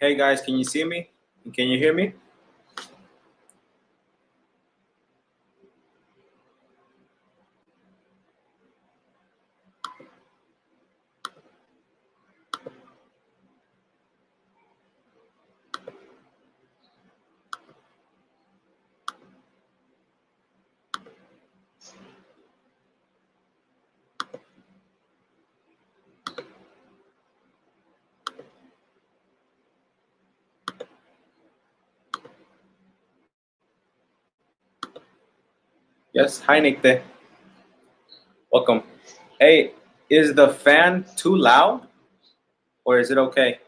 Hey guys, can you see me? Can you hear me? Yes. Hi, Nick. Welcome. Hey, is the fan too loud or is it okay?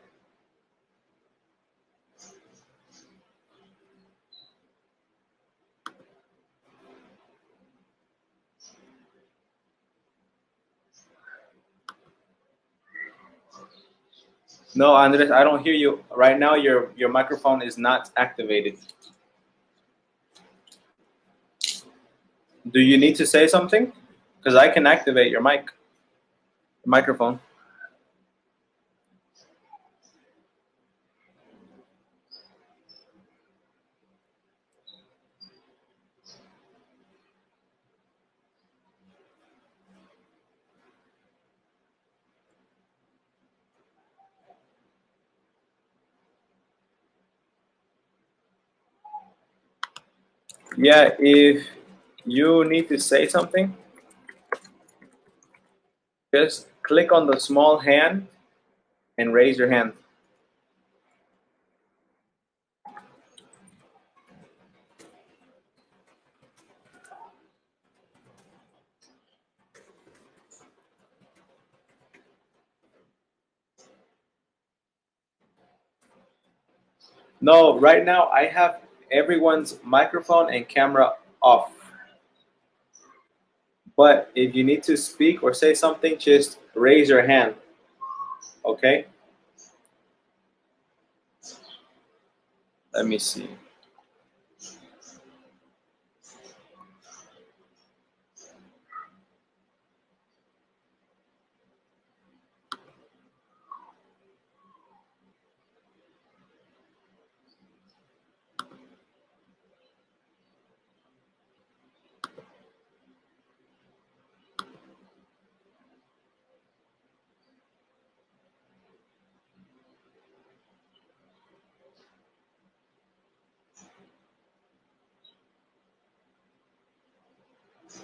No, Andres, I don't hear you. Right now your microphone is not activated. Do you need to say something? Because I can activate your microphone. Yeah, if you need to say something, just click on the small hand and raise your hand. No, right now I have everyone's microphone and camera off. But if you need to speak or say something, just raise your hand. Okay? Let me see.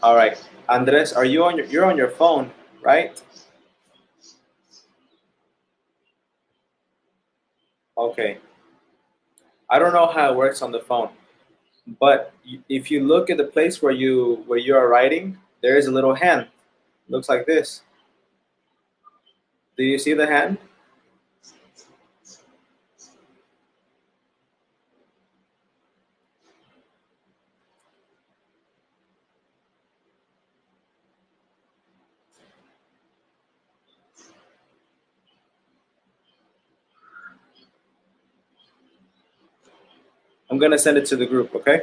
All right. Andres, are you on you're on your phone, right? Okay. I don't know how it works on the phone, but if you look at the place where you are writing, there is a little hand. Looks like this. Do you see the hand? I'm gonna send it to the group, okay?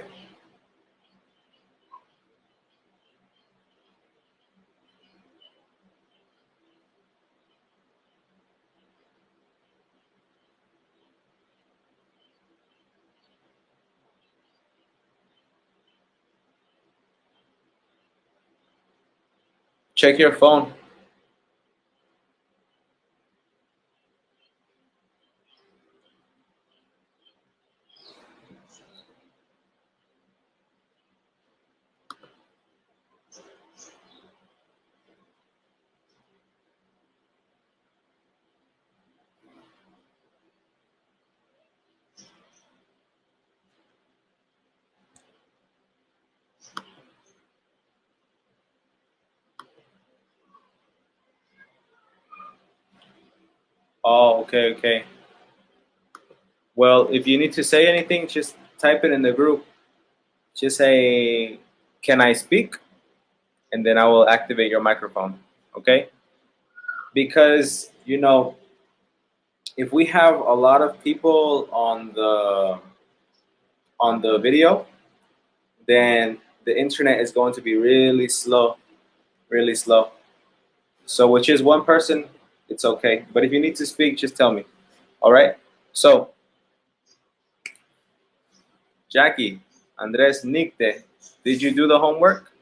Check your phone. Oh, okay, okay. Well, if you need to say anything, just type it in the group. Just say, "Can I speak?" and then I will activate your microphone. Okay? Because if we have a lot of people on the video, then the internet is going to be really slow, really slow. So, which is one person, it's okay. But if you need to speak, just tell me. All right? So, Jackie, Andres, Nicte, did you do the homework?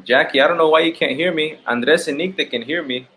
Jackie, I don't know why you can't hear me. Andres and Nicte can hear me.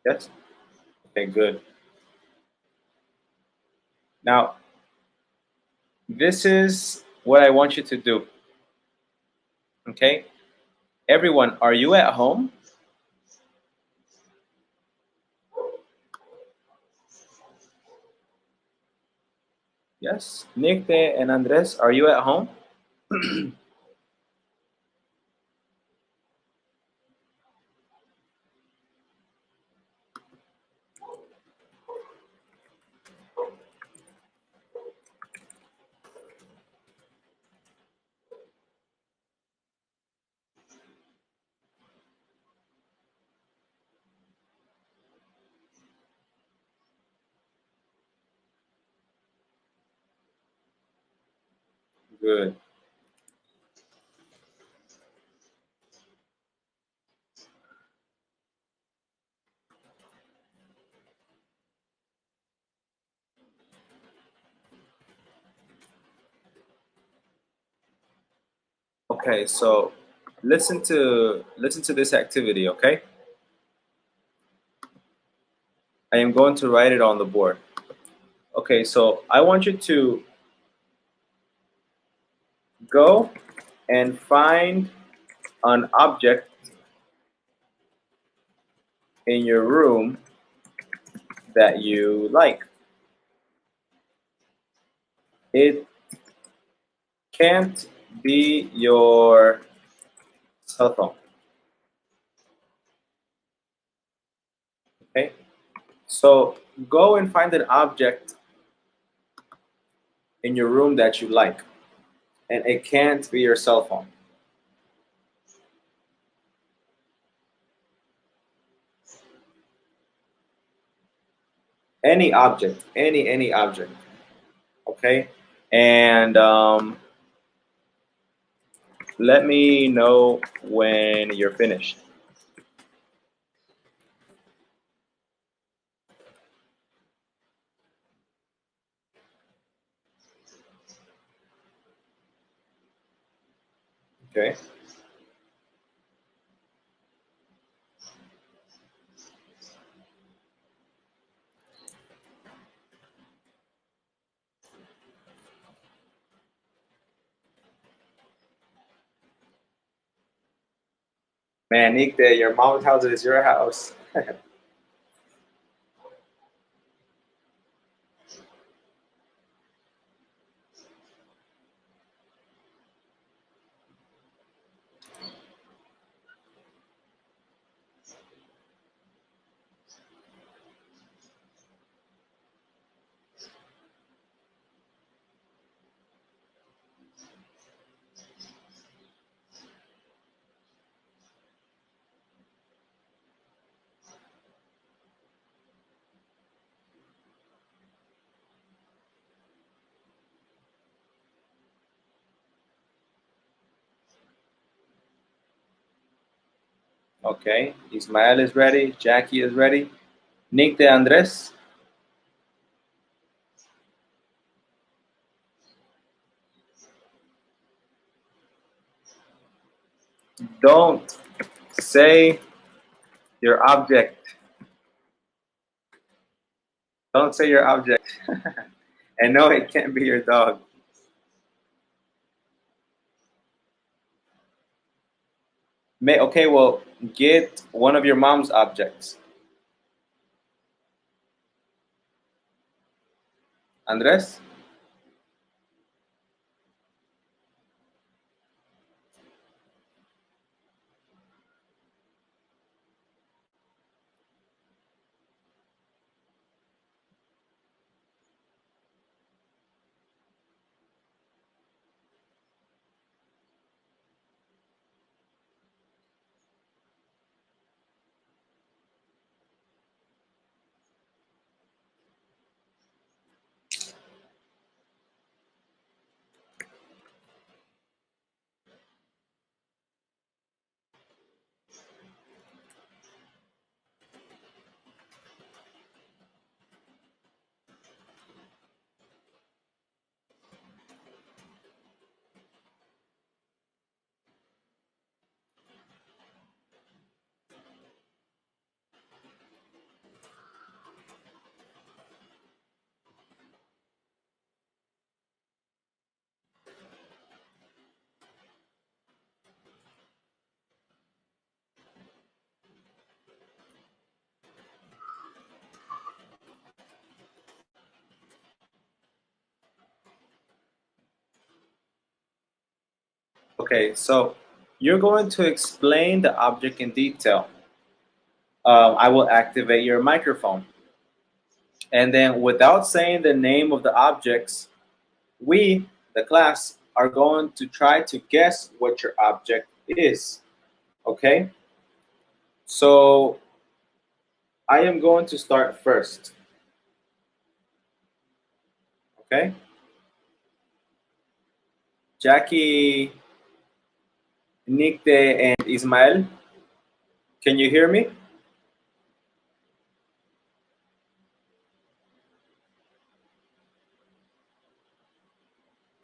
Yes? Okay, good. Now, this is what I want you to do. Okay? Everyone, are you at home? Yes. Nicte and Andres, are you at home? Good. Okay, so listen to this activity, okay? I am going to write it on the board. Okay, so I want you to go and find an object in your room that you like. It can't be your cell phone. Okay? So go and find an object in your room that you like. And it can't be your cell phone. Any object, any object. Okay? And let me know when you're finished. Okay? Man, Nick, your mom's house is your house. Okay. Ismael is ready. Jackie is ready. Nick de Andres. Don't say your object. Don't say your object. And no, it can't be your dog. Okay, well, get one of your mom's objects. Andres? Okay, so you're going to explain the object in detail. I will activate your microphone. And then, without saying the name of the objects, we, the class, are going to try to guess what your object is. Okay? So, I am going to start first. Okay? Jackie, Nikte, and Ismael, can you hear me?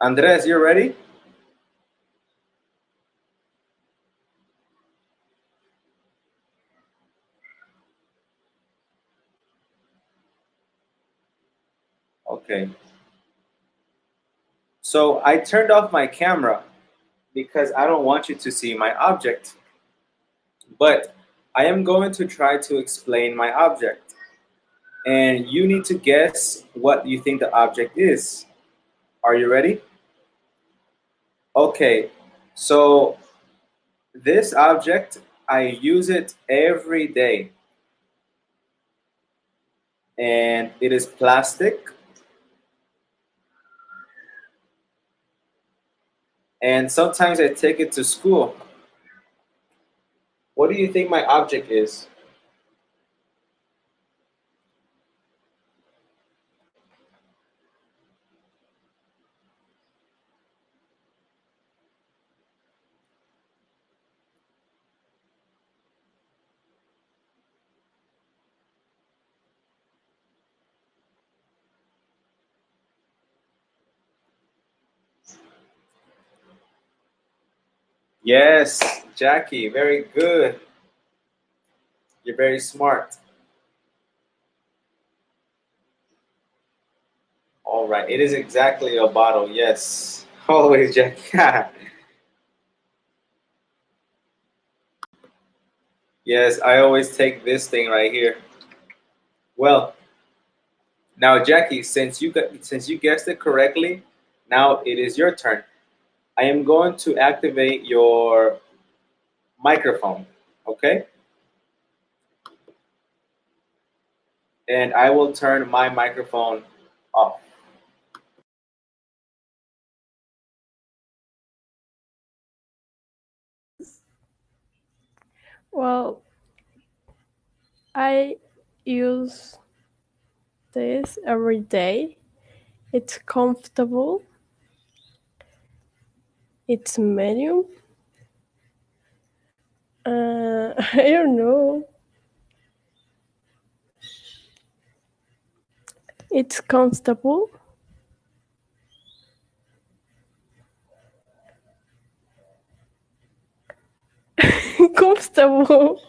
Andres, you ready? Okay. So I turned off my camera because I don't want you to see my object. But I am going to try to explain my object. And you need to guess what you think the object is. Are you ready? Okay. So this object, I use it every day. And it is plastic. And sometimes I take it to school. What do you think my object is? Yes, Jackie, very good. You're very smart. All right, it is exactly a bottle. Yes, always, Jackie. Yes, I always take this thing right here. Well, now Jackie, since you guessed it correctly, now it is your turn. I am going to activate your microphone, okay? And I will turn my microphone off. Well, I use this every day. It's comfortable, it's medium, I don't know. It's comfortable. Comfortable.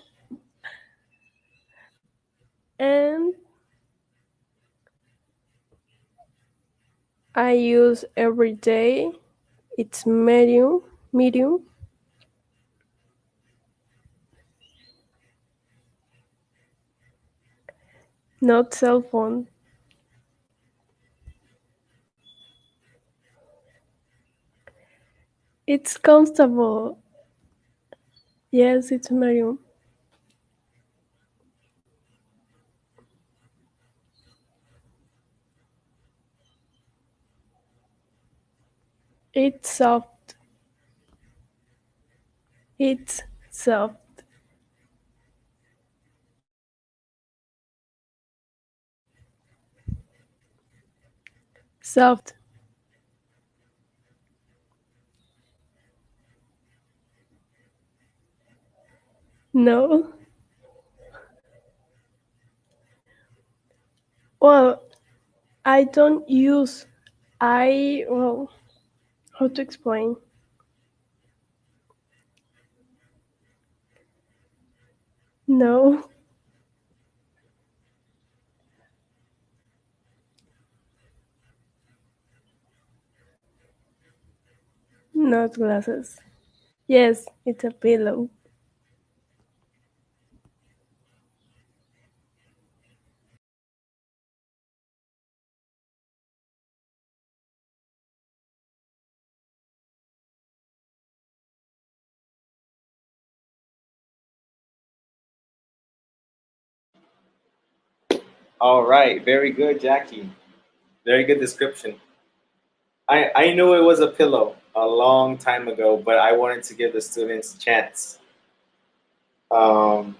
And I use every day. It's medium. Medium. Not cell phone. It's comfortable. Yes, it's medium. It's soft. It's soft. Soft. No. Well, I don't use. Well, how to explain? No, not glasses. Yes, it's a pillow. All right, very good, Jackie. Very good description. I knew it was a pillow a long time ago, but I wanted to give the students a chance. Um,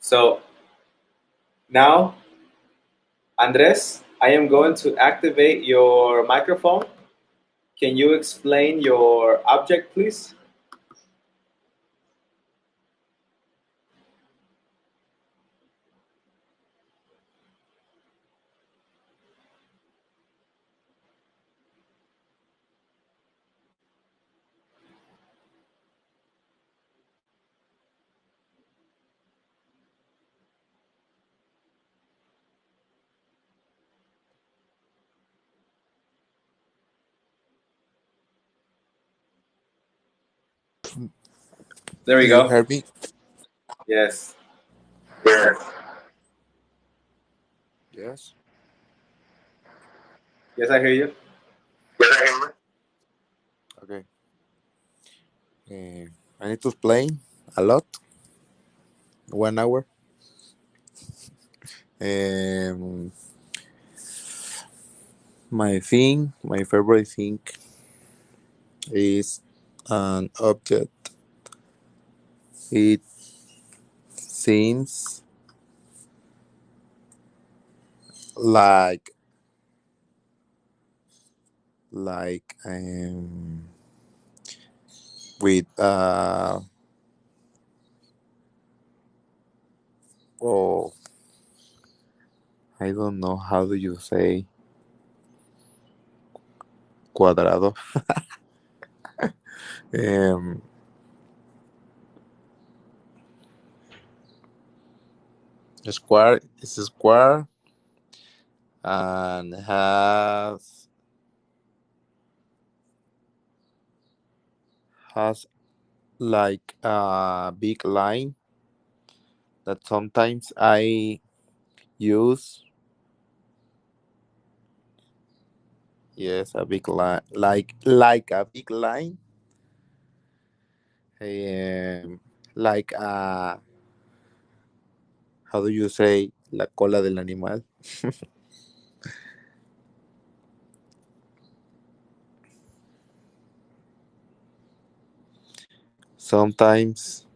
so now, Andres, I am going to activate your microphone. Can you explain your object, please? There we Do you go. hear me? Yes. Yes. Yes, I hear you. Okay. I need to explain a lot. 1 hour. Um, my favorite thing is an object. It seems like like with oh, I don't know how do you say cuadrado. Um, square is a square and has like a big line that sometimes I use. Yes, a big line, like a big line, like how do you say la cola del animal? Sometimes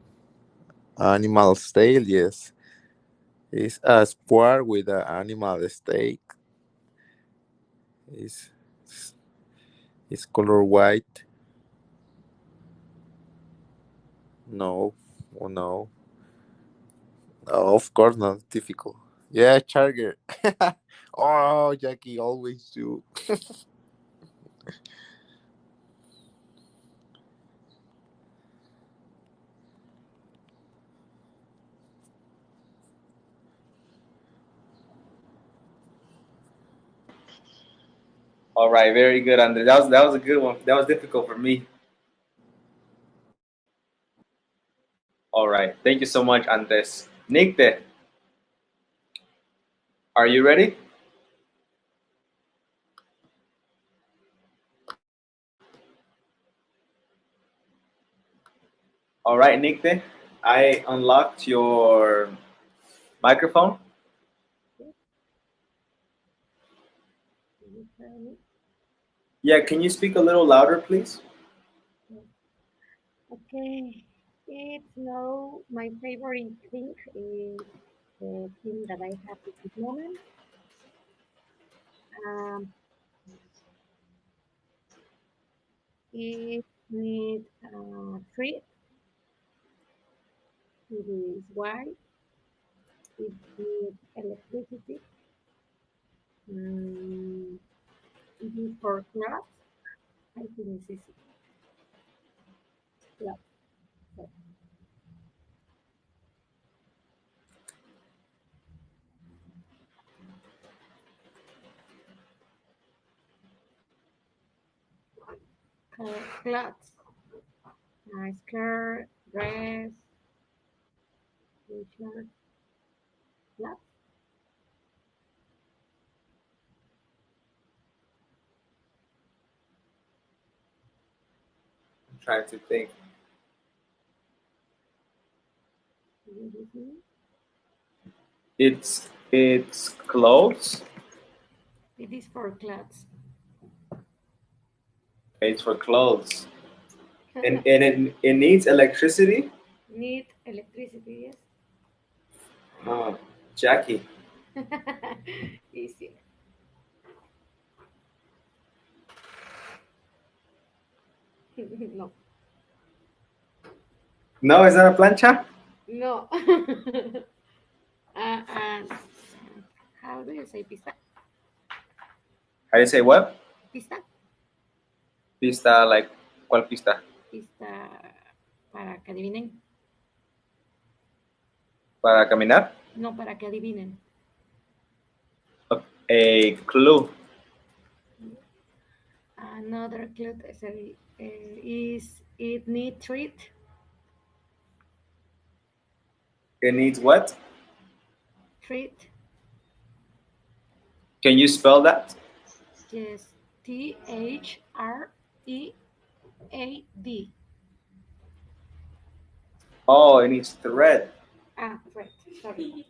animal's tail. Yes, it's a square with an animal stake. Is is color white? No. Oh no. Oh, of course not difficult. Yeah, charger. Oh, Jackie, always you. All right, very good, Andre. That was a good one. That was difficult for me. All right, thank you so much, Andres. Nicte, are you ready? All right, Nicte, I unlocked your microphone. Can you hear me? Yeah, can you speak a little louder, please? Yes. Okay. It's now my favorite thing is the thing that I have at this moment. Um, it needs treat. It is white. It needs electricity. Mm, it is for clothes. I think it's easy. Clothes. So, clothes. Skirt, dress, t-shirt, clothes. I'm trying to think. Is it easy? It's clothes. It is for clothes. It's for clothes, and it needs electricity. Need electricity, yes. Oh, Jackie. Easier. No, No, is that a plancha? no. And how do you say pista? How do you say what? Pista, Pista, like, ¿cuál pista? pista para que adivinen. Para caminar? No, para que adivinen. A clue. Another clue is it need treat? It needs what? Treat. Can you spell that? Yes. THREAD. Oh, it needs thread. Ah, right. Sorry.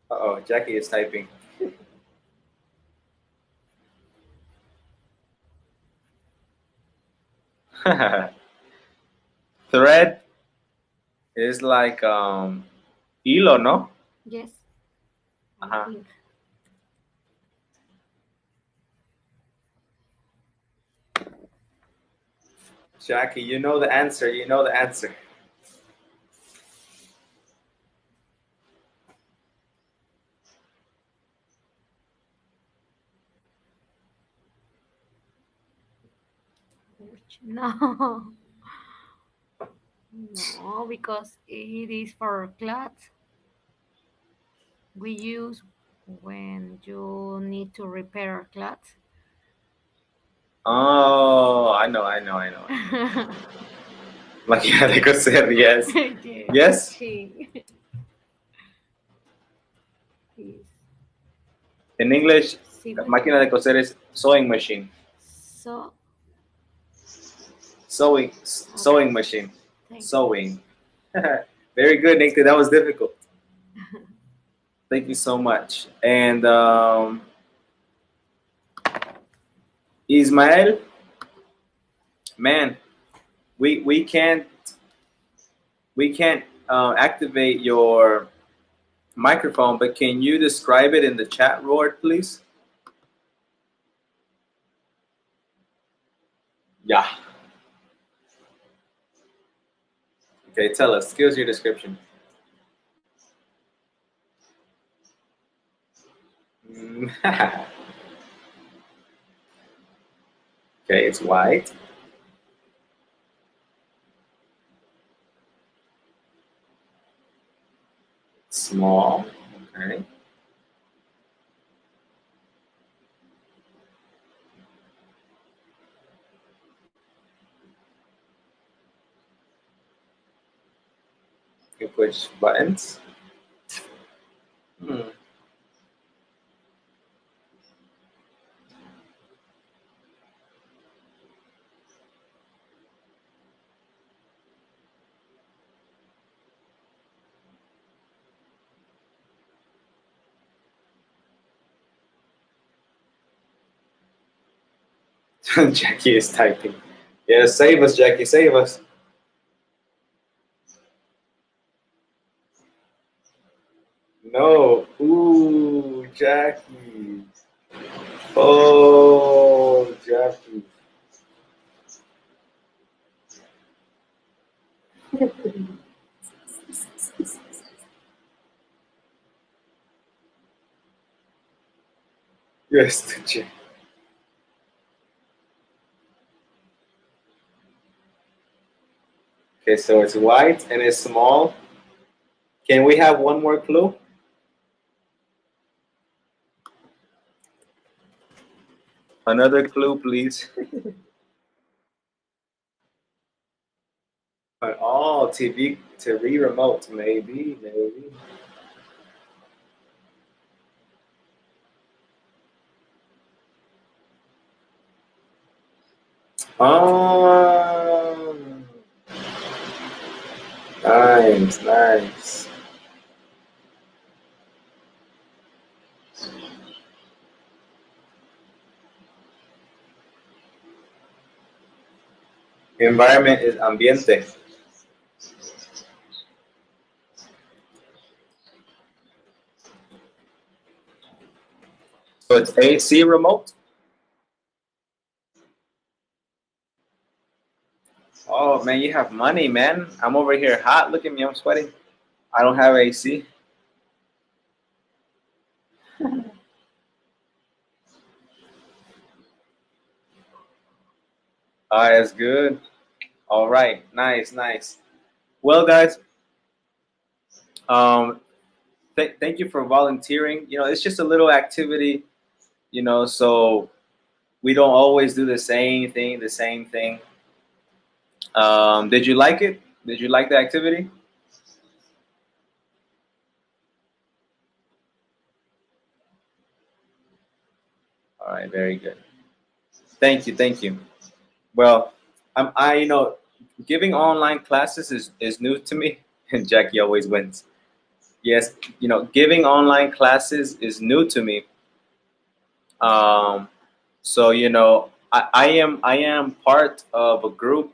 Oh, Jackie is typing. Thread is like hilo, no? Yes, I Uh-huh. think. Jackie, you know the answer. You know the answer. No, no, because it is for clothes. We use when you need to repair clothes. Oh, I know. Máquina de coser, yes. Yes, Yes? machine. Yes, In English, sí, máquina machine. de coser is sewing machine. So, Sewing okay, machine. thank you. Sewing. Very good, Nick. That was difficult. Thank you so much. And Ismael, man, we can't activate your microphone, but can you describe it in the chat, Roard, please? Yeah. Okay, tell us. Give us your description. Okay, it's white. Small. Okay. You push buttons. Hmm. Jackie is typing. Yeah, save us, Jackie. Save us. No. Ooh, Jackie. Oh, Jackie. Yes, Jackie. Okay, so it's white and it's small. Can we have one more clue? Another clue, please. Oh, TV remote, maybe, maybe. Oh, nice, nice. Environment is ambiente. So it's AC remote. Oh man, you have money, man. I'm over here hot. Look at me, I'm sweating. I don't have AC. All right, that's good. All right, nice, nice. Well, guys, um, thank you for volunteering. You know, it's just a little activity. You know, so we don't always do the same thing, the same thing. Did you like it? Did you like the activity? All right, very good. Thank you, thank you. Well, you know, giving online classes is new to me, and Jackie always wins. Yes, you know, giving online classes is new to me. Um, so you know, I am part of a group,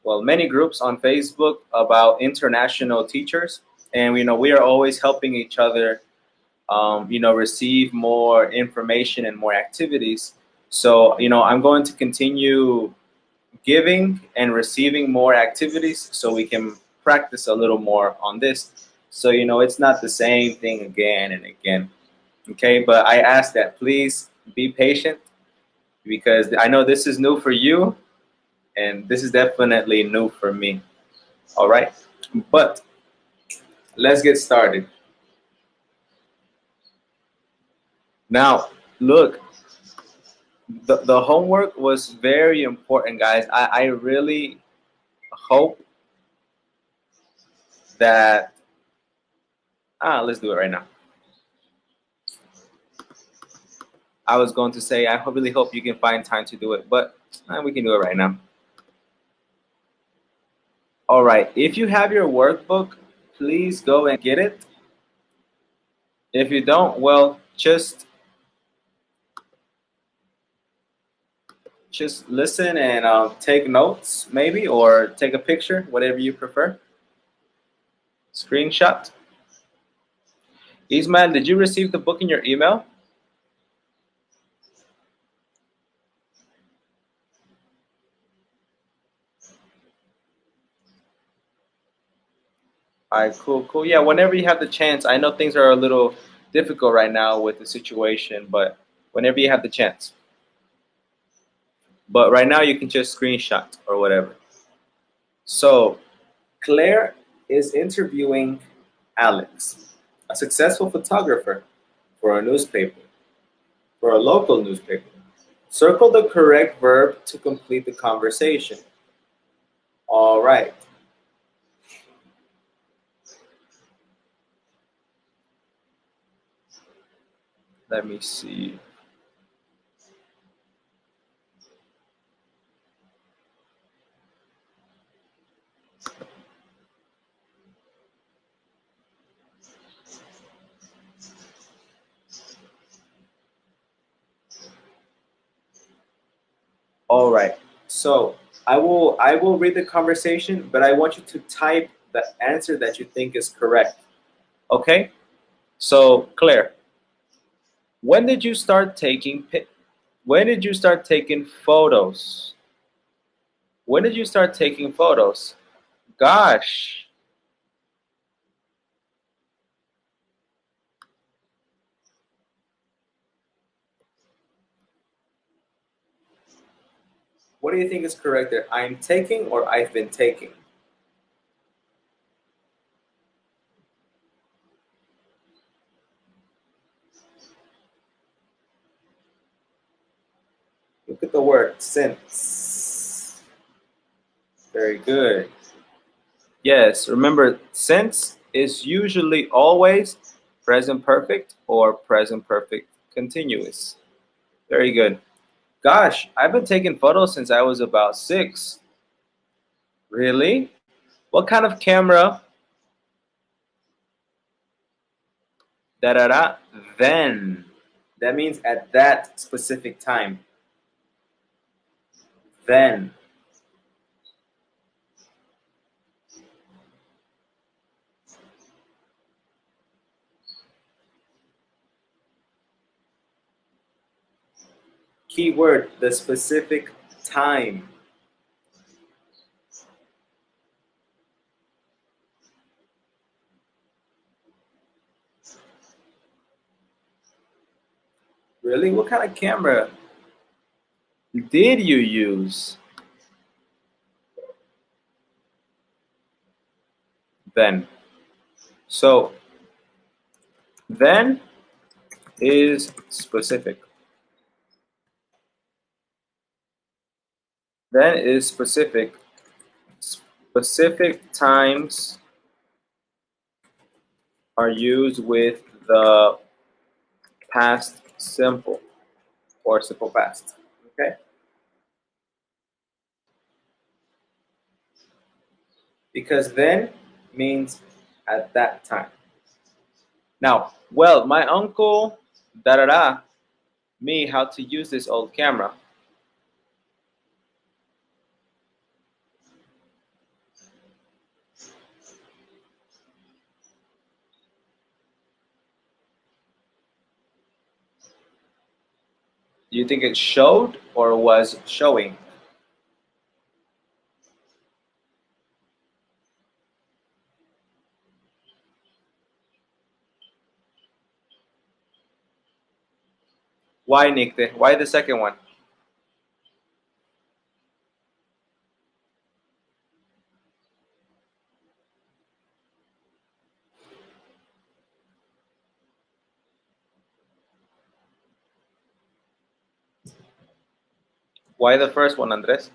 well, many groups on Facebook about international teachers, and you know, we are always helping each other. You know, receive more information and more activities. So you know, I'm going to continue giving and receiving more activities so we can practice a little more on this. So, you know, it's not the same thing again and again. Okay, but I ask that please be patient because I know this is new for you and this is definitely new for me. All right, but let's get started. Now, look, the homework was very important, guys. I really hope that, let's do it right now. I was going to say, I really hope you can find time to do it, but we can do it right now. All right. If you have your workbook, please go and get it. If you don't, well, just listen and take notes, maybe, or take a picture, whatever you prefer. Screenshot. Ismail, did you receive the book in your email? All right, cool, cool. Yeah, whenever you have the chance, I know things are a little difficult right now with the situation, but whenever you have the chance. But right now you can just screenshot or whatever. So Claire is interviewing Alex, a successful photographer for a newspaper, for a local newspaper. Circle the correct verb to complete the conversation. All right. Let me see. All right. So I will read the conversation, but I want you to type the answer that you think is correct. Okay? So Claire, when did you start taking when did you start taking photos? When did you start taking photos? Gosh. What do you think is correct there? I'm taking or I've been taking? Look at the word since. Very good. Yes, remember, since is usually always present perfect or present perfect continuous. Very good. Gosh, I've been taking photos since I was about 6. Really? What kind of camera? Da da da. Then. That means at that specific time. Then. Keyword, the specific time. Really? What kind of camera did you use? Then. So, then is specific. Then is specific. Specific times are used with the past simple or simple past. Okay? Because then means at that time. Now, well, my uncle da da da me how to use this old camera. Do you think it showed or was showing? Why, Nicte? Why the second one? Why the first one, Andres?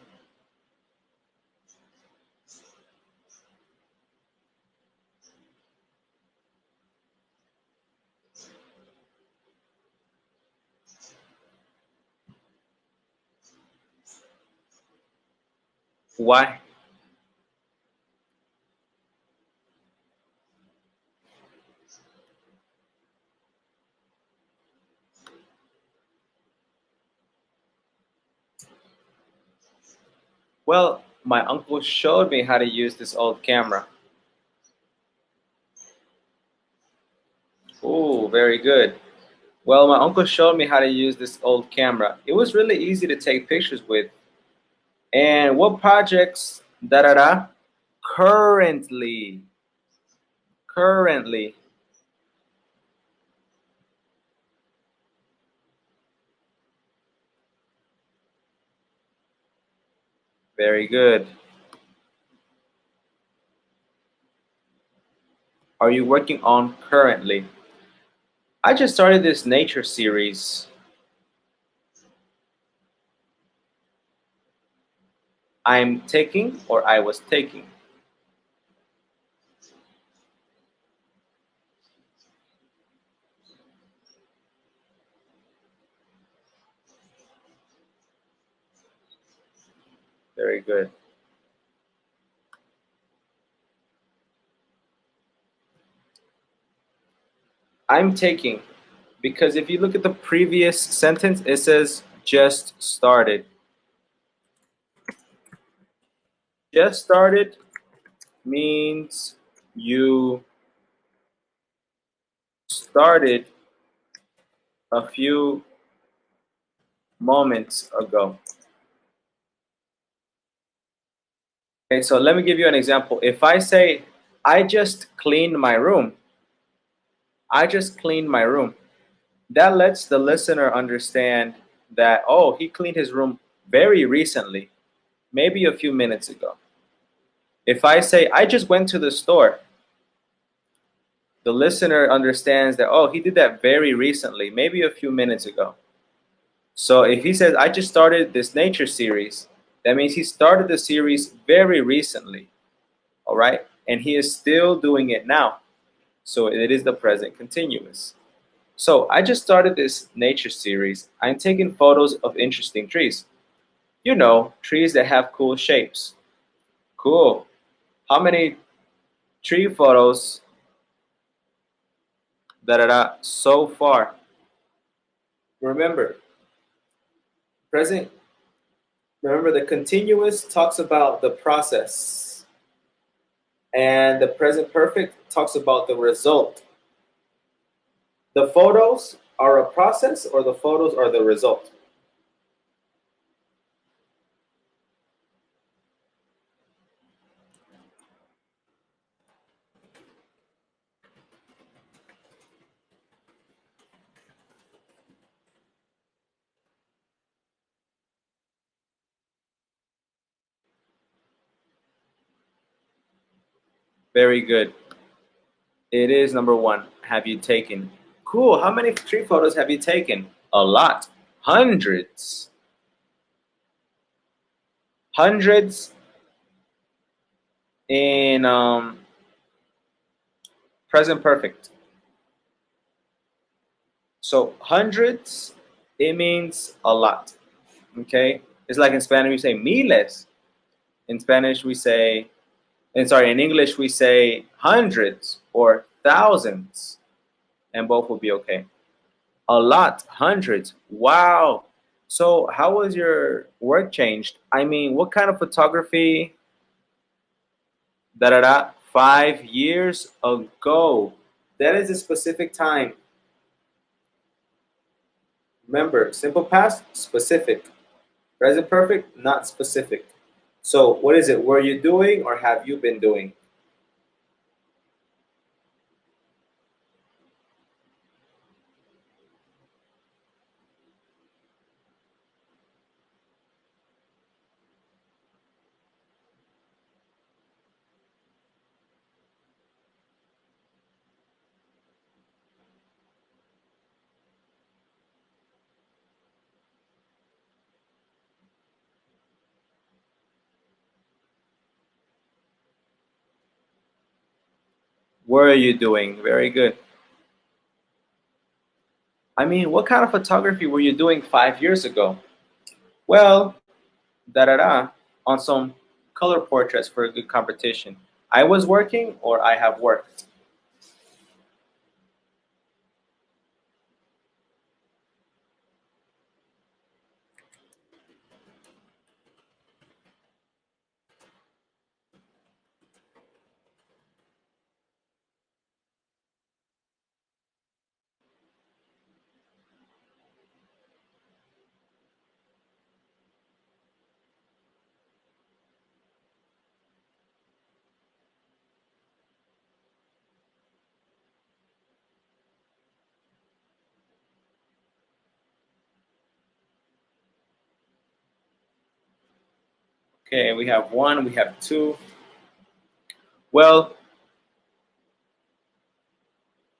Why? Well, my uncle showed me how to use this old camera. Ooh, very good. Well, my uncle showed me how to use this old camera. It was really easy to take pictures with. And what projects, da da da, currently currently. Very good. Are you working on currently? I just started this nature series. I'm taking or I was taking. Very good. I'm taking because if you look at the previous sentence, it says just started. Just started means you started a few moments ago. Okay, so let me give you an example. If I say, I just cleaned my room, I just cleaned my room, that lets the listener understand that, oh, he cleaned his room very recently, maybe a few minutes ago. If I say, I just went to the store, the listener understands that, oh, he did that very recently, maybe a few minutes ago. So if he says, I just started this nature series, that means he started the series very recently, all right? And he is still doing it now. So it is the present continuous. So I just started this nature series. I'm taking photos of interesting trees. You know, trees that have cool shapes. Cool. How many tree photos so far? Remember, present, remember the continuous talks about the process. And the present perfect talks about the result. The photos are a process or the photos are the result? Very good. It is number one. Have you taken? Cool. How many tree photos have you taken? A lot. Hundreds. Hundreds in present perfect. So hundreds, it means a lot. Okay? It's like in Spanish we say miles. In Spanish we say, in English we say hundreds or thousands. And both will be okay. A lot, hundreds. Wow. So how was your work changed? I mean, what kind of photography? 5 years ago. That is a specific time. Remember, simple past, specific. Present perfect, not specific. So what is it? Were you doing or have you been doing? Were you doing? Very good. I mean, what kind of photography were you doing 5 years ago? Well, on some color portraits for a good competition. I was working or I have worked. Okay, we have 1, we have 2. Well,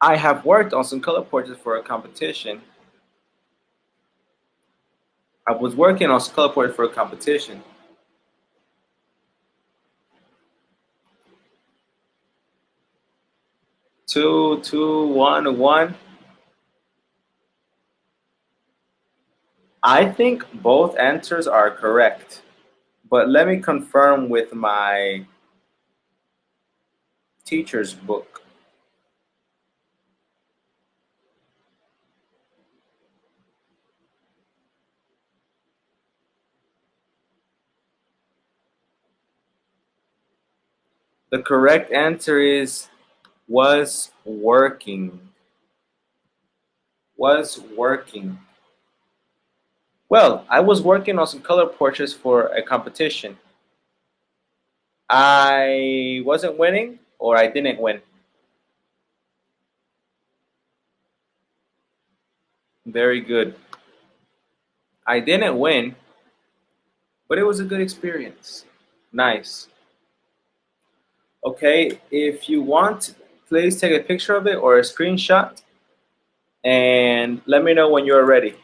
I have worked on some color portraits for a competition. I was working on some color portraits for a competition. Two, two, one, one. I think both answers are correct, but let me confirm with my teacher's book. The correct answer is was working. Was working. Well, I was working on some color portraits for a competition. I wasn't winning, or I didn't win. Very good. I didn't win, but it was a good experience. Nice. Okay, if you want, please take a picture of it or a screenshot and let me know when you're ready.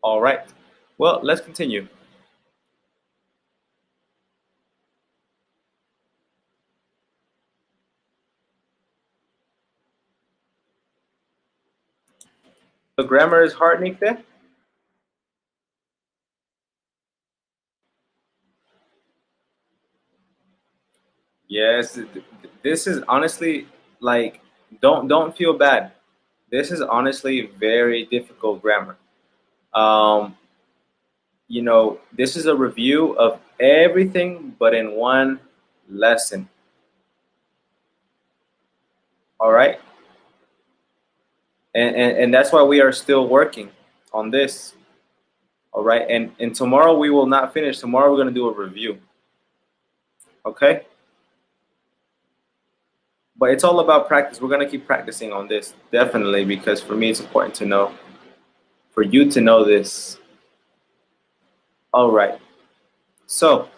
All right. Well, let's continue. The grammar is hard, Nikte? Yes, this is honestly like don't feel bad. This is honestly very difficult grammar. Um, this is a review of everything but in one lesson. All right? And that's why we are still working on this. All right? And tomorrow we will not finish. Tomorrow we're going to do a review. Okay? But it's all about practice. We're going to keep practicing on this, definitely, because for me it's important to know, for you to know this. All right. So,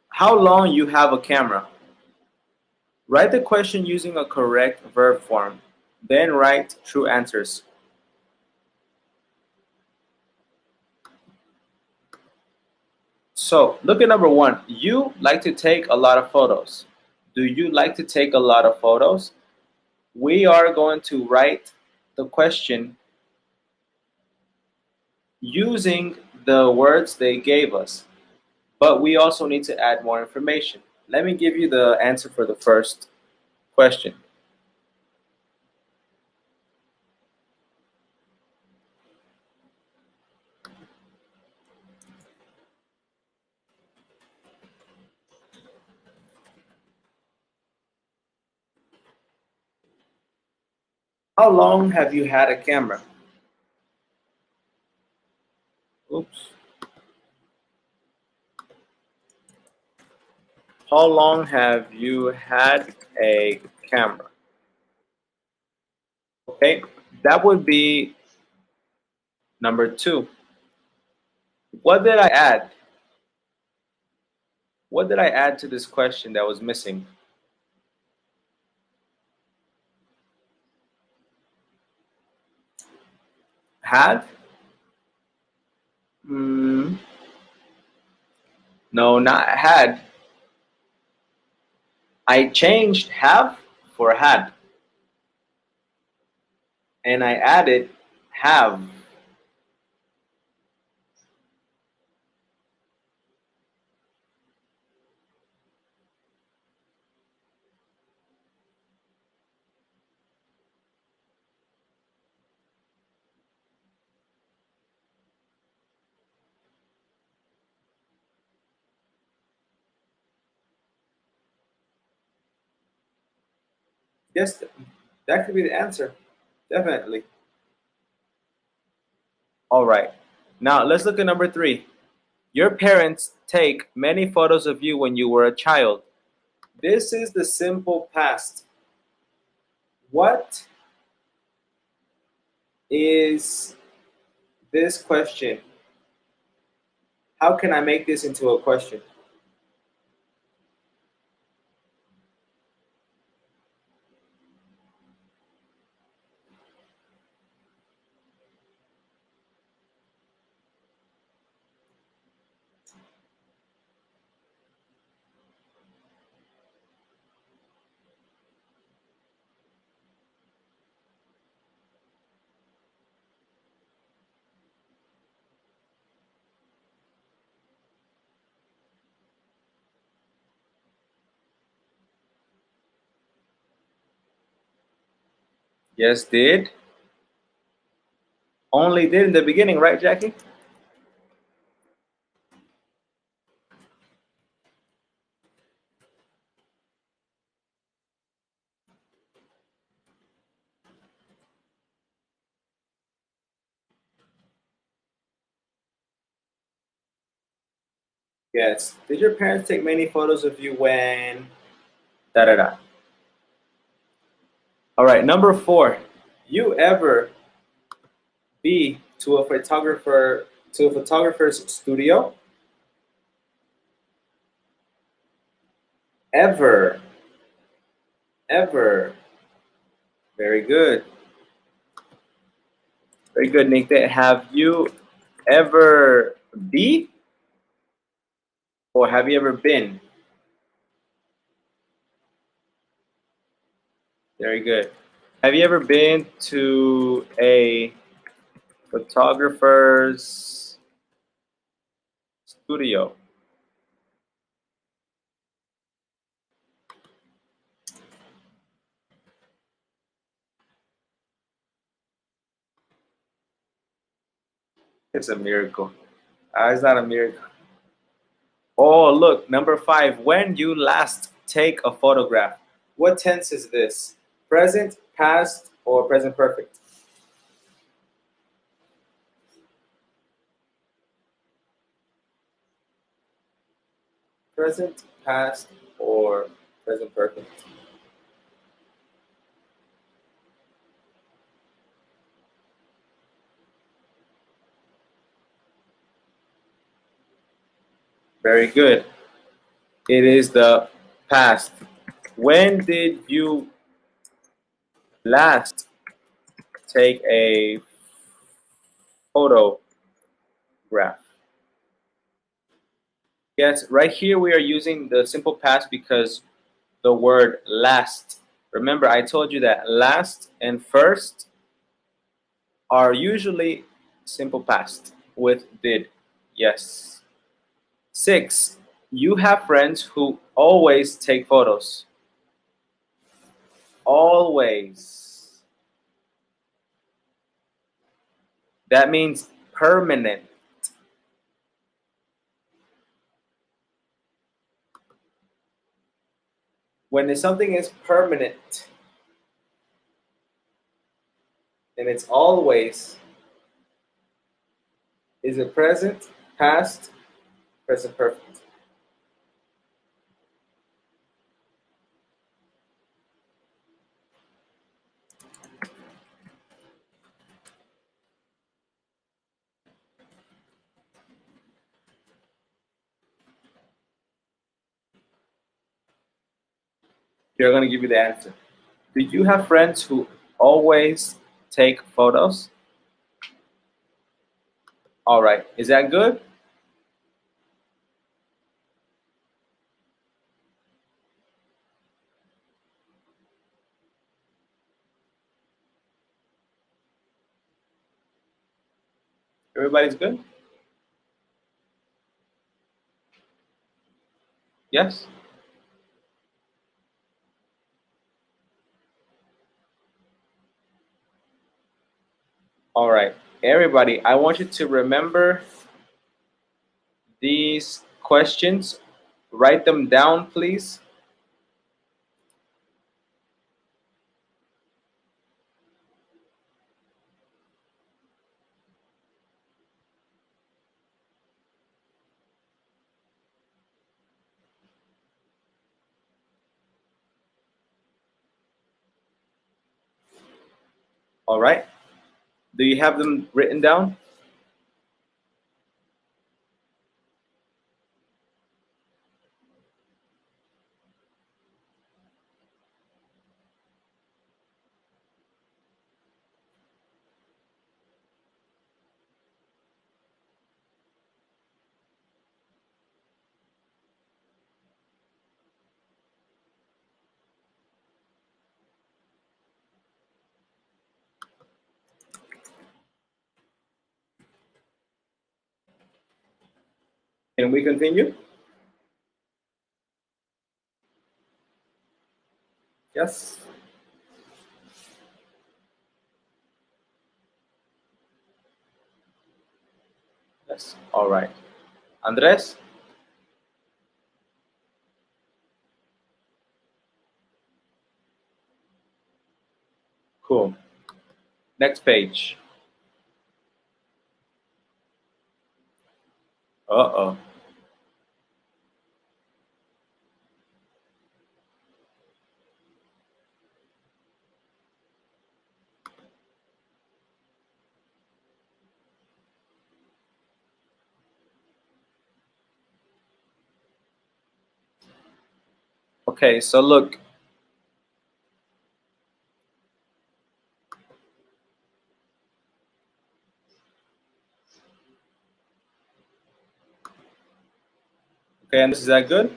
how long you have a camera? Write the question using a correct verb form. Then write true answers. So, look at number 1. You like to take a lot of photos. Do you like to take a lot of photos? We are going to write the question using the words they gave us. But we also need to add more information. Let me give you the answer for the first question. How long have you had a camera? Oops. How long have you had a camera? Okay, that would be number 2. What did I add? What did I add to this question that was missing? Had? Mm, no, not had. I changed have for had, and I added have. Yes, that could be the answer. Definitely. All right. Now let's look at number 3. Your parents take many photos of you when you were a child. This is the simple past. What is this question? How can I make this into a question? Yes, did. Only did in the beginning, right, Jackie? Yes. Did your parents take many photos of you when da da da? All right, number 4. You ever be to a photographer's studio? Ever. Ever. Very good. Very good, Nick. Have you ever be or have you ever been? Very good. Have you ever been to a photographer's studio? It's a miracle. It's not a miracle. Oh, look, number 5. When you last take a photograph. What tense is this? Present, past, or present perfect? Present, past, or present perfect? Very good. It is the past. When did you last take a photograph? Yes, right here we are using the simple past because the word last. Remember, I told you that last and first are usually simple past with did. Yes. 6. You have friends who always take photos. Always. That means permanent. When something is permanent and it's always, is it present, past, present perfect? They're going to give you the answer. Do you have friends who always take photos? All right. Is that good? Everybody's good? Yes? All right. Everybody, I want you to remember these questions. Write them down, please. All right. Do you have them written down? Can we continue? Yes. Yes. All right. Andres? Cool. Next page. Uh-oh. Okay, so look. Okay, and is that good?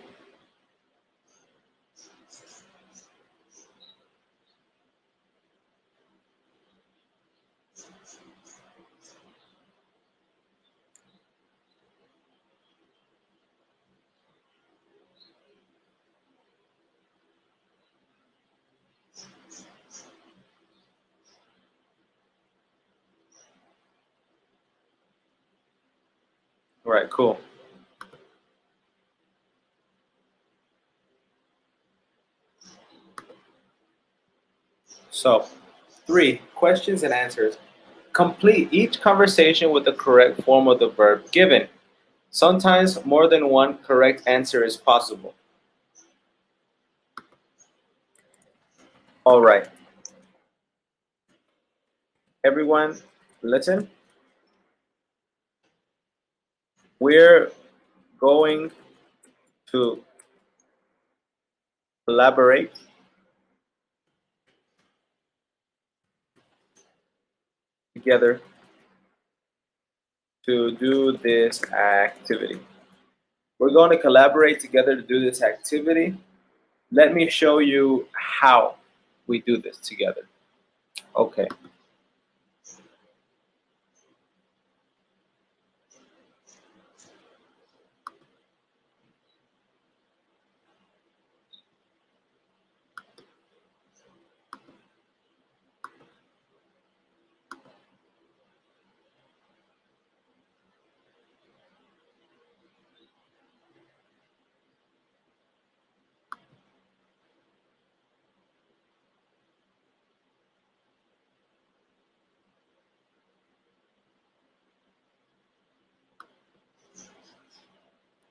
All right, cool. So, 3 questions and answers. Complete each conversation with the correct form of the verb given. Sometimes more than one correct answer is possible. All right. Everyone, listen. We're going to collaborate together to do this activity. We're going to collaborate together to do this activity. Let me show you how we do this together. Okay.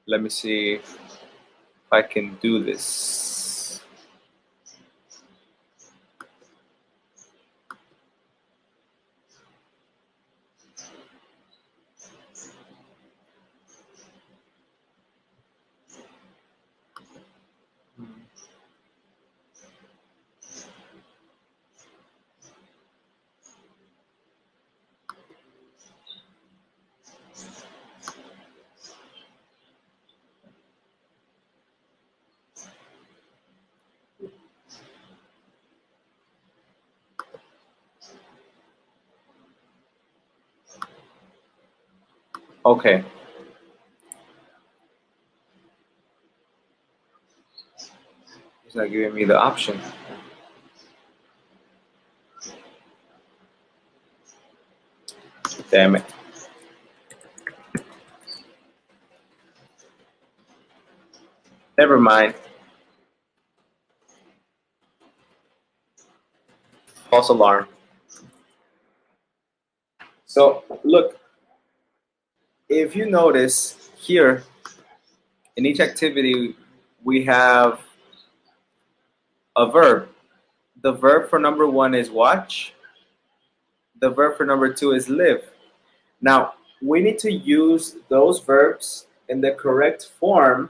Let me see if I can do this. Okay. It's not giving me the option. Damn it. Never mind. False alarm. So look, if you notice here in each activity, we have a verb. The verb for number one is watch. The verb for number two is live. Now, we need to use those verbs in the correct form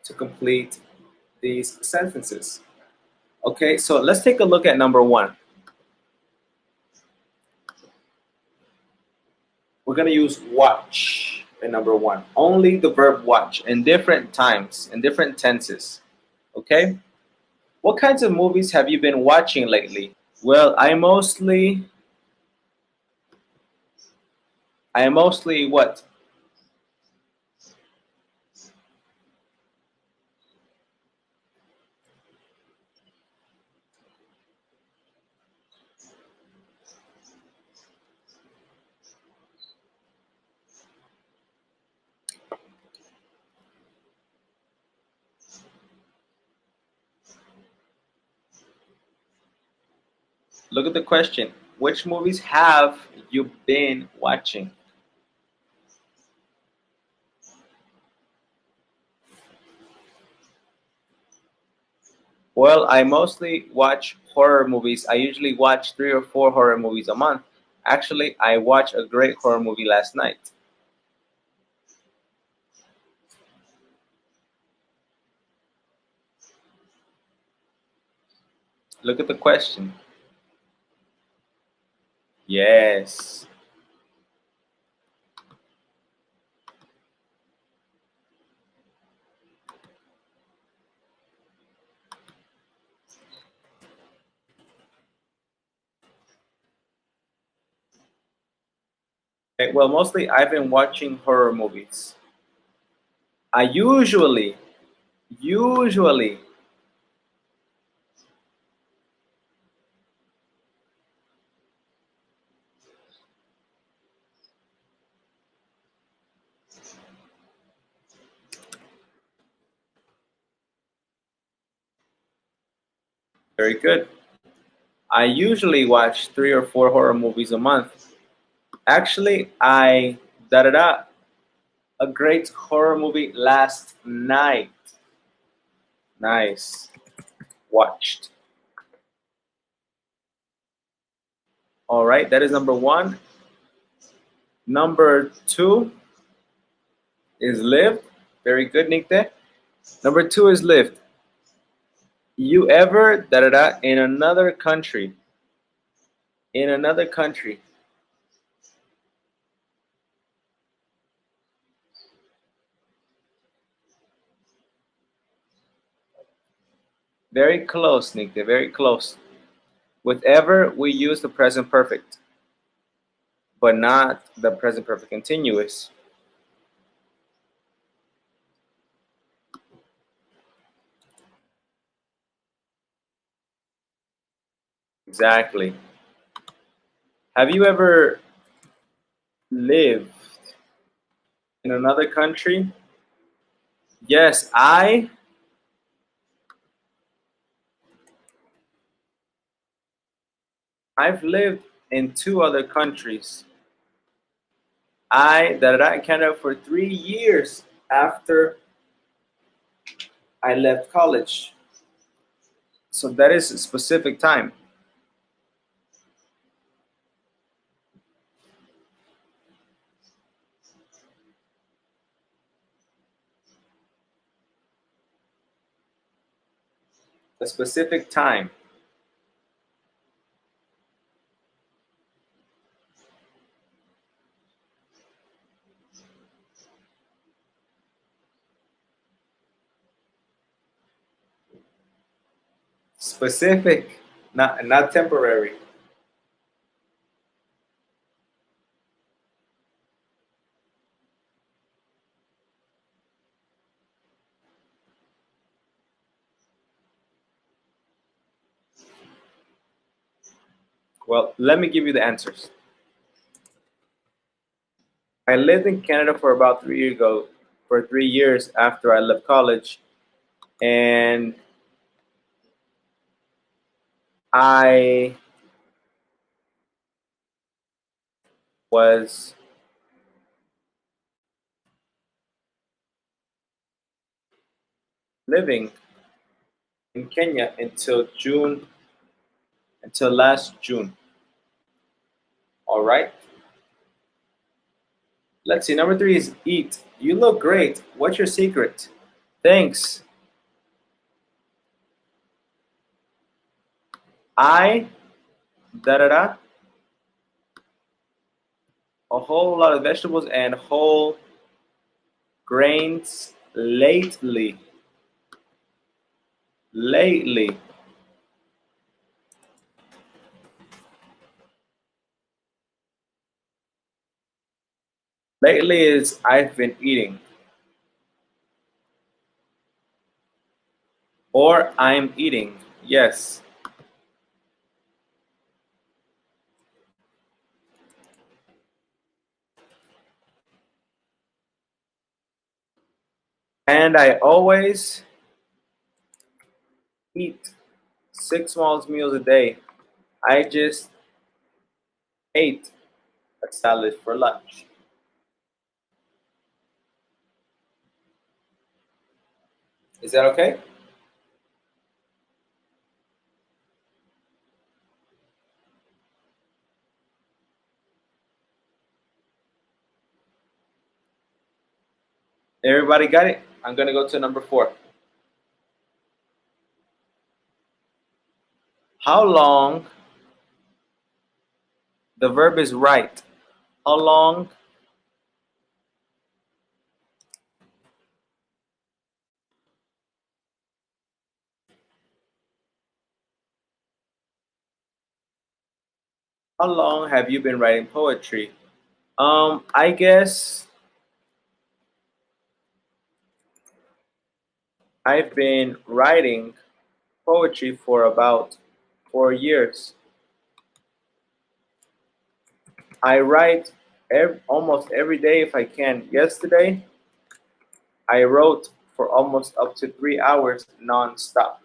to complete these sentences. Okay, so let's take a look at number one. We're going to use watch in number one. Only the verb watch in different times, in different tenses. Okay? What kinds of movies have you been watching lately? Well, I mostly what? Look at the question. Which movies have you been watching? Well, I mostly watch horror movies. I usually watch 3 or 4 horror movies a month. Actually, I watched a great horror movie last night. Look at the question. Yes. Okay, well, mostly I've been watching horror movies. I usually, very good. I usually watch 3 or 4 horror movies a month. Actually, I da da da a great horror movie last night. Nice. Watched. All right, that is number one. Number two is lived. Very good, Nikte. Number two is lived. You ever da da da in another country? In another country. Very close, Nikte. Very close. With ever, we use the present perfect, but not the present perfect continuous. Exactly. Have you ever lived in another country? Yes, I've lived in 2 other countries. I that I in Canada for 3 years after I left college. So that is a specific time. A specific time. Specific, not temporary. Well, let me give you the answers. I lived in Canada for about 3 years ago, for 3 years after I left college, and I was living in Kenya until last June. All right. Let's see. Number three is eat. You look great. What's your secret? Thanks. I da da da a whole lot of vegetables and whole grains lately. Lately. Lately is I've been eating. Or I'm eating. Yes. And I always eat 6 small meals a day. I just ate a salad for lunch. Is that okay? Everybody got it? I'm going to go to number 4. How long, the verb is right. How long how long have you been writing poetry? I guess I've been writing poetry for about 4 years. I write almost every day if I can. Yesterday, I wrote for almost up to 3 hours nonstop.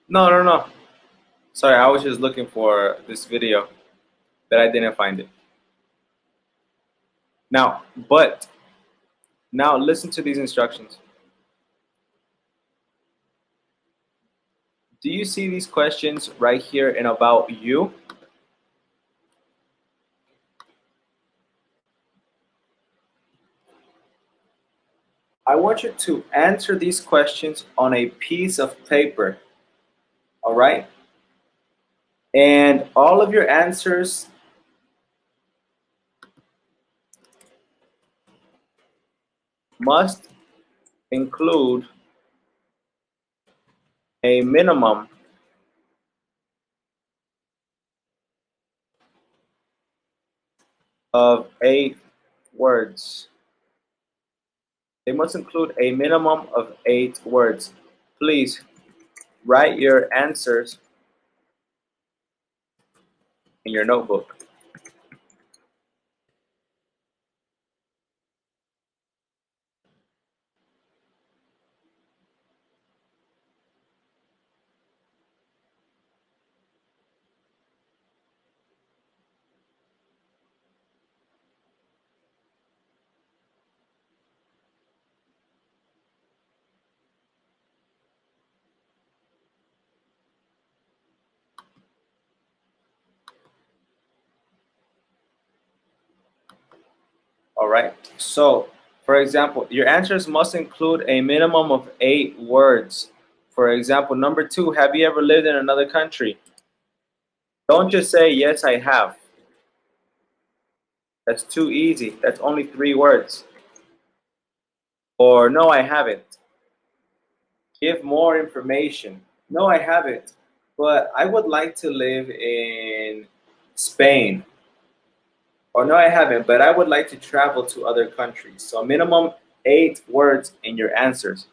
No, no, no. Sorry, I was just looking for this video, but I didn't find it. Now, but now listen to these instructions. Do you see these questions right here in About You? I want you to answer these questions on a piece of paper, all right? And all of your answers must include a minimum of 8 words. They must include a minimum of 8 words. Please write your answers in your notebook. All right. So, for example, your answers must include a minimum of 8 words. For example, number 2, have you ever lived in another country? Don't just say, yes, I have. That's too easy. That's only 3 words. Or, no, I haven't. Give more information. No, I haven't. But I would like to live in Spain. Or, no, I haven't. But I would like to travel to other countries. So, minimum 8 words in your answers.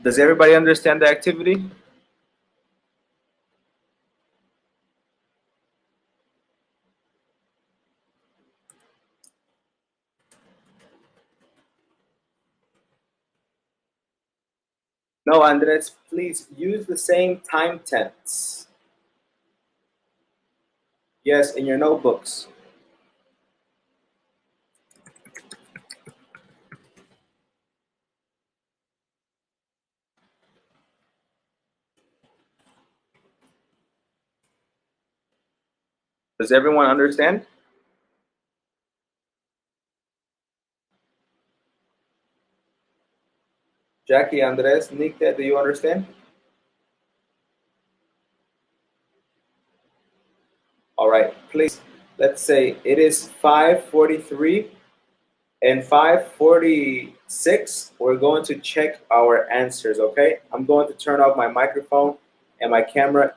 Does everybody understand the activity? No, Andres, please use the same time tense. Yes, in your notebooks. Does everyone understand? Jackie, Andres, Nicte, do you understand? All right, please, let's say it is 5:43 and 5:46. We're going to check our answers, okay? I'm going to turn off my microphone and my camera.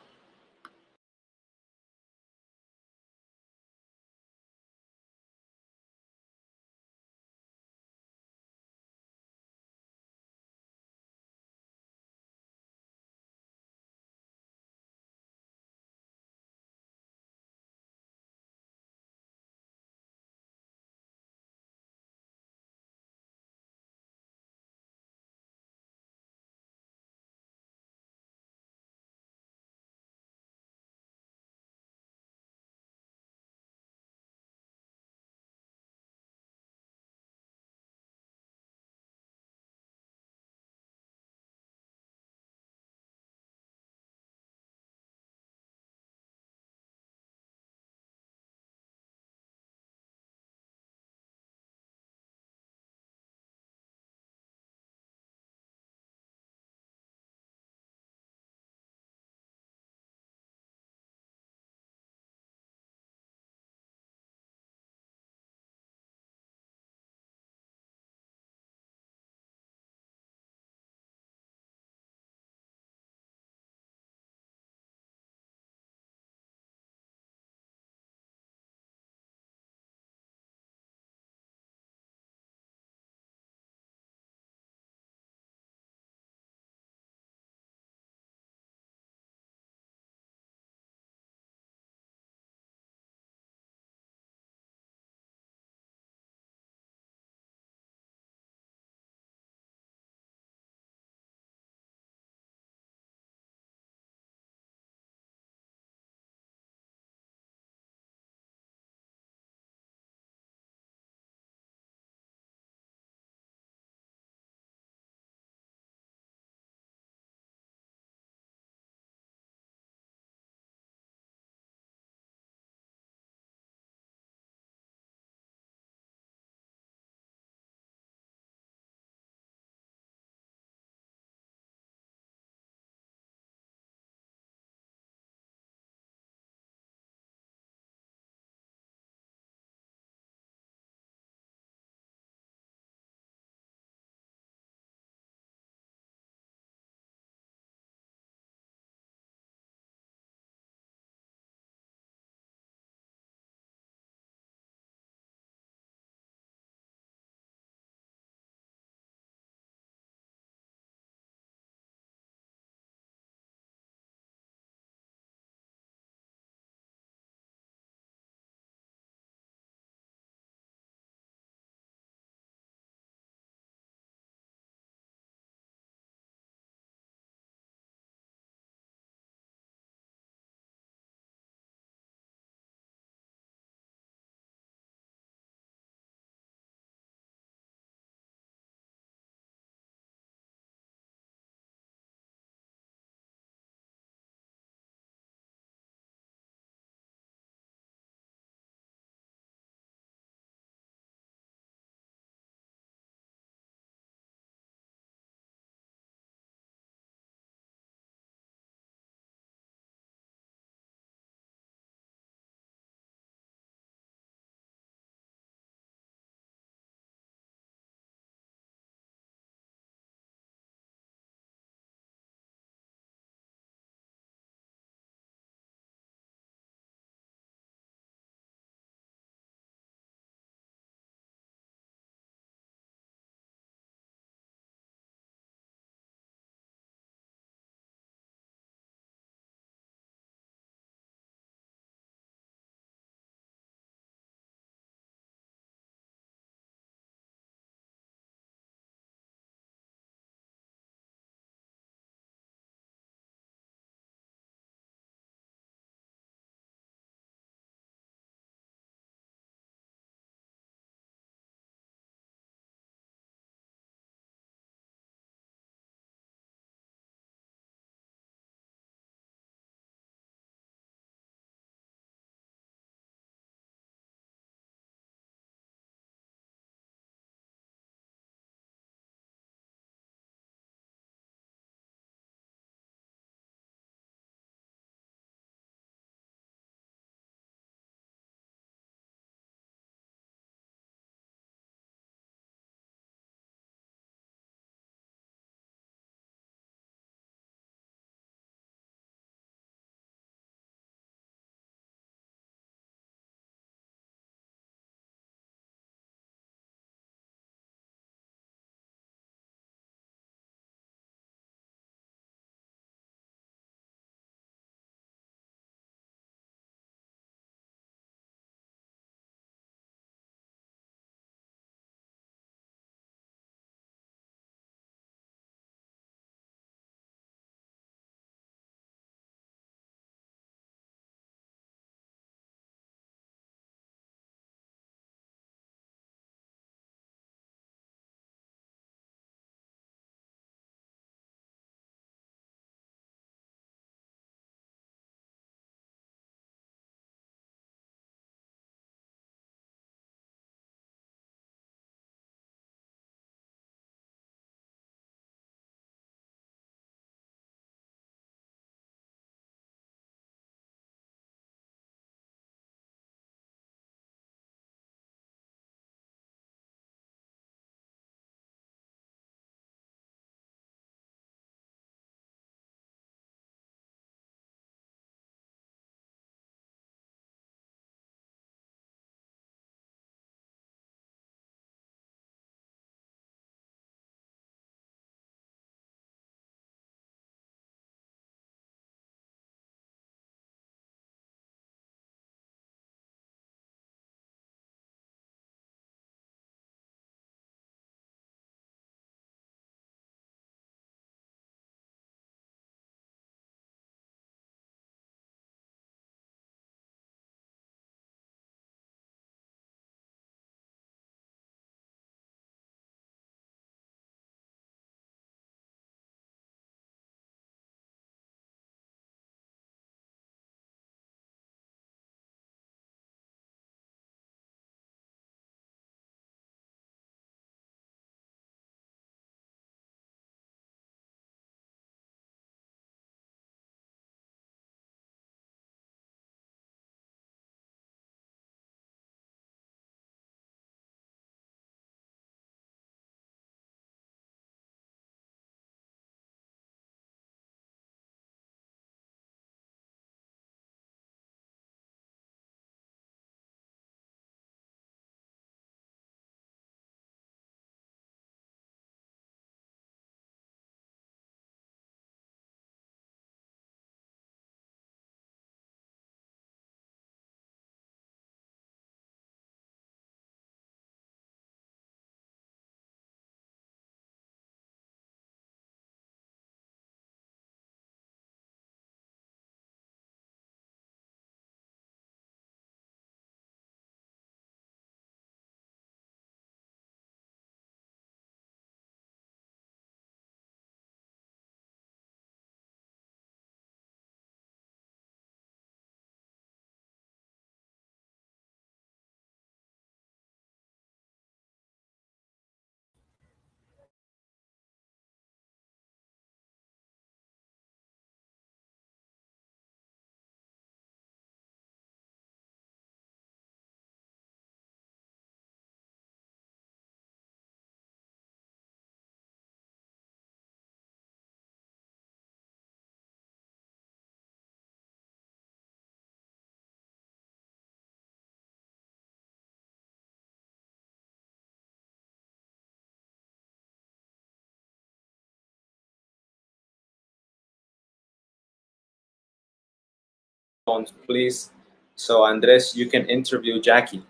phones, please. So Andres, you can interview Jackie.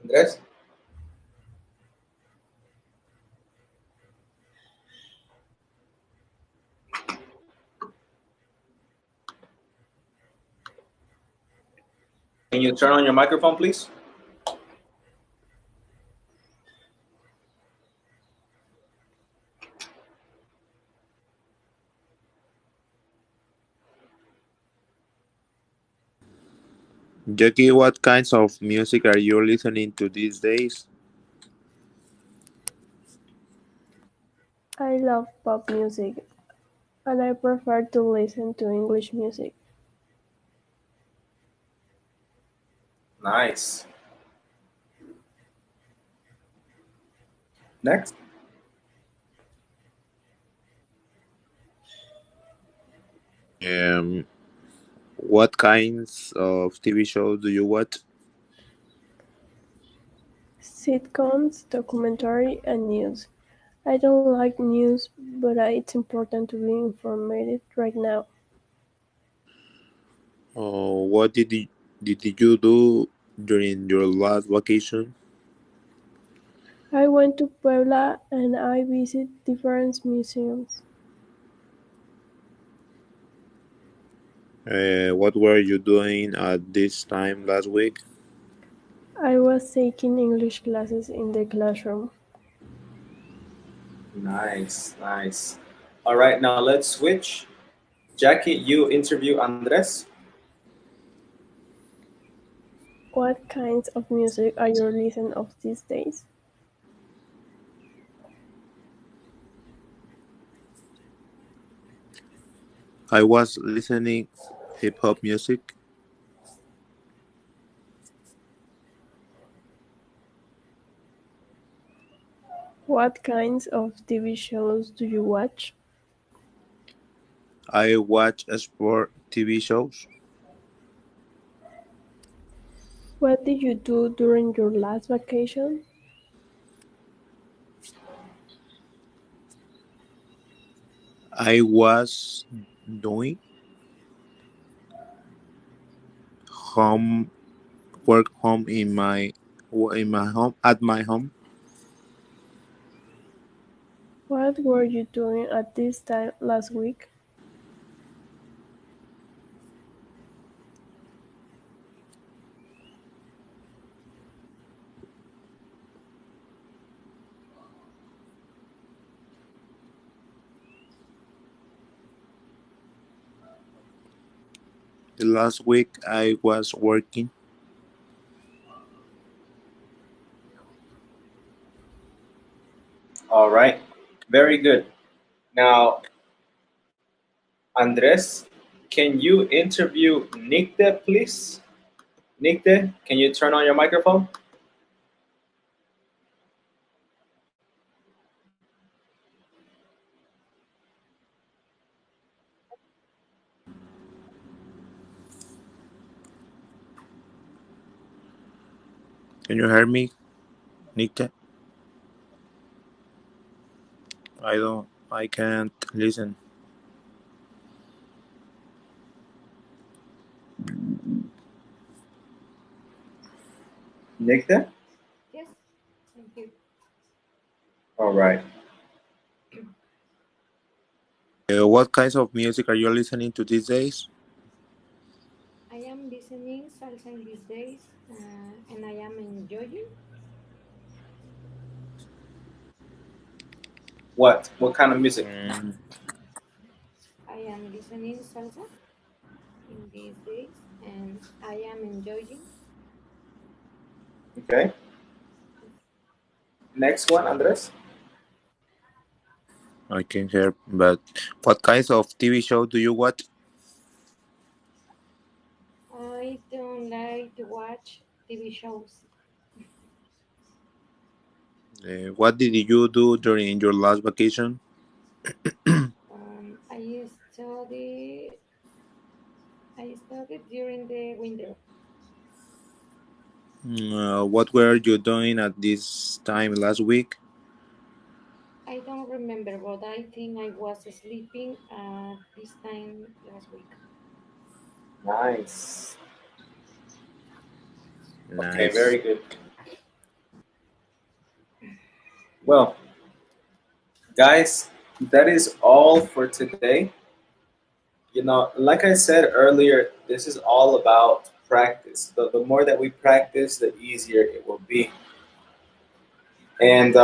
Andres, can you turn on your microphone, please? Jackie, what kinds of music are you listening to these days? I love pop music, and I prefer to listen to English music. Nice. Next. Um, what kinds of TV shows do you watch? Sitcoms, documentary, and news. I don't like news, but it's important to be informed right now. What did you do during your last vacation? I went to Puebla and I visited different museums. What were you doing at this time last week? I was taking English classes in the classroom. Nice, nice. All right, now let's switch. Jackie, you interview Andres. What kinds of music are you listening of these days? I was listening hip hop music. What kinds of TV shows do you watch? I watch sport TV shows. What did you do during your last vacation? I was doing home work home in my home at my home. What were you doing at this time last week? The last week I was working. All right, very good. Now, Andres, can you interview Nikde, please? Nikde, can you turn on your microphone? Can you hear me, Nikta? I can't listen. Nikde? Yes, thank you. All right. What kinds of music are you listening to these days? I am listening salsa in these days, and I am enjoying. What kind of music? Mm, I am listening salsa in these days, and I am enjoying. Okay. Yes. Next one, Andres. I can hear, but what kinds of TV show do you watch? I don't like to watch TV shows. What did you do during your last vacation? I studied during the winter. What were you doing at this time last week? I don't remember, but I think I was sleeping at this time last week. Nice. Okay, Nice. very good. Well, guys, that is all for today. Like I said earlier, this is all about practice. The more that we practice, the easier it will be. And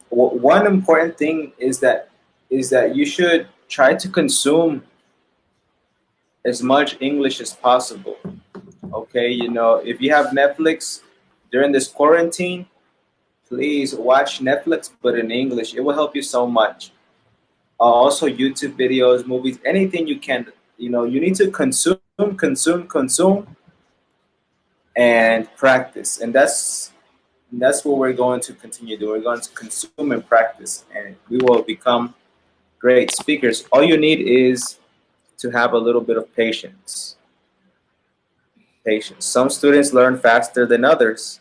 one important thing is that you should try to consume as much English as possible. Okay, if you have Netflix during this quarantine, please watch Netflix, but in English. It will help you so much. Also, YouTube videos, movies, anything you can. You need to consume, and practice. And that's what we're going to continue doing. We're going to consume and practice, and we will become great speakers. All you need is to have a little bit of patience. Patience. Some students learn faster than others,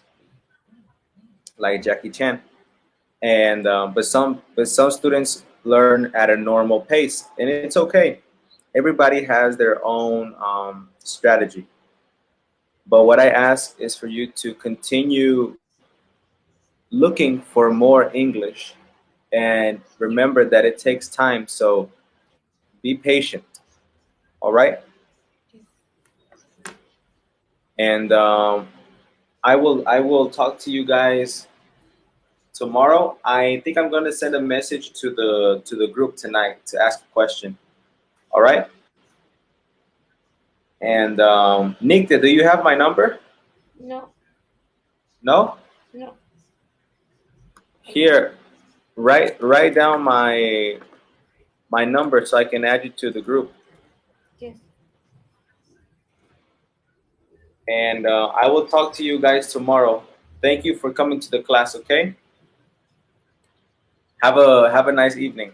like Jackie Chan, and but some students learn at a normal pace, and it's okay. Everybody has their own strategy. But what I ask is for you to continue looking for more English, and remember that it takes time. So be patient. All right. Yes. And I will talk to you guys tomorrow. I think I'm going to send a message to the group tonight to ask a question. All right. And Nick, do you have my number? No, No. no, I don't. Here, write down my number so I can add you to the group. Yes. And I will talk to you guys tomorrow. Thank you for coming to the class. Okay. Have a nice evening.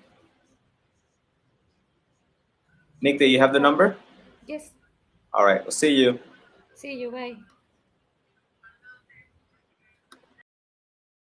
Nick, do you have the Bye. number? Yes. All right. We'll see you. See you. Bye.